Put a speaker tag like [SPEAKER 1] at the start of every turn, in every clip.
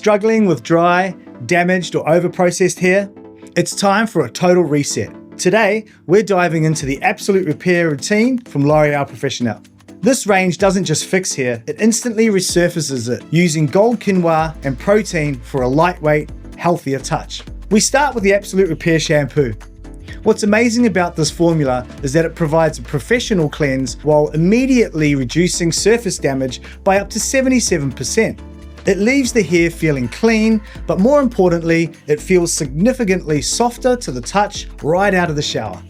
[SPEAKER 1] Struggling with dry, damaged or over-processed hair? It's time for a total reset. Today, we're diving into the Absolut Repair routine from L'Oréal Professionnel. This range doesn't just fix hair, it instantly resurfaces it using Gold Quinoa and Protein for a lightweight, healthier touch. We start with the Absolut Repair Shampoo. What's amazing about this formula is that it provides a professional cleanse while immediately reducing surface damage by up to 77%. It leaves the hair feeling clean, but more importantly, it feels significantly softer to the touch right out of the shower.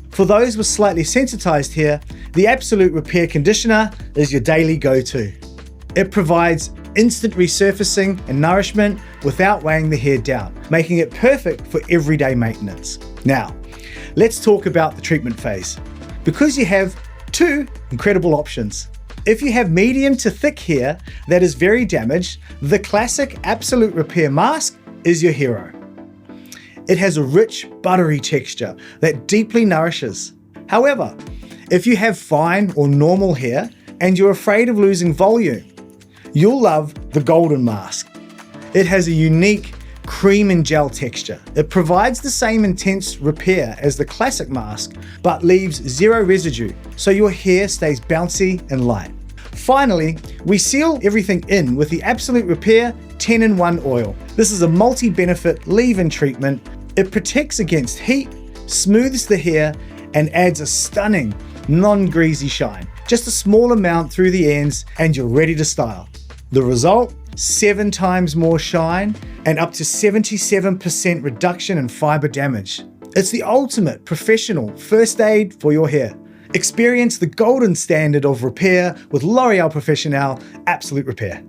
[SPEAKER 1] For those with slightly sensitized hair, the Absolut Repair Conditioner is your daily go-to. It provides instant resurfacing and nourishment without weighing the hair down, making it perfect for everyday maintenance. Now, let's talk about the treatment phase, because you have two incredible options. If you have medium to thick hair that is very damaged, the classic Absolut Repair Mask is your hero. It has a rich, buttery texture that deeply nourishes. However, if you have fine or normal hair and you're afraid of losing volume, you'll love the Golden Mask. It has a unique cream and gel texture. It provides the same intense repair as the classic mask, but leaves zero residue, so your hair stays bouncy and light. Finally, we seal everything in with the Absolut Repair 10-in-1 oil. This is a multi-benefit leave-in treatment. It protects against heat, smooths the hair, and adds a stunning, non-greasy shine. Just a small amount through the ends and you're ready to style. The result? 7 times more shine and up to 77% reduction in fiber damage. It's the ultimate professional first aid for your hair. Experience the golden standard of repair with L'Oréal Professionnel Absolut Repair.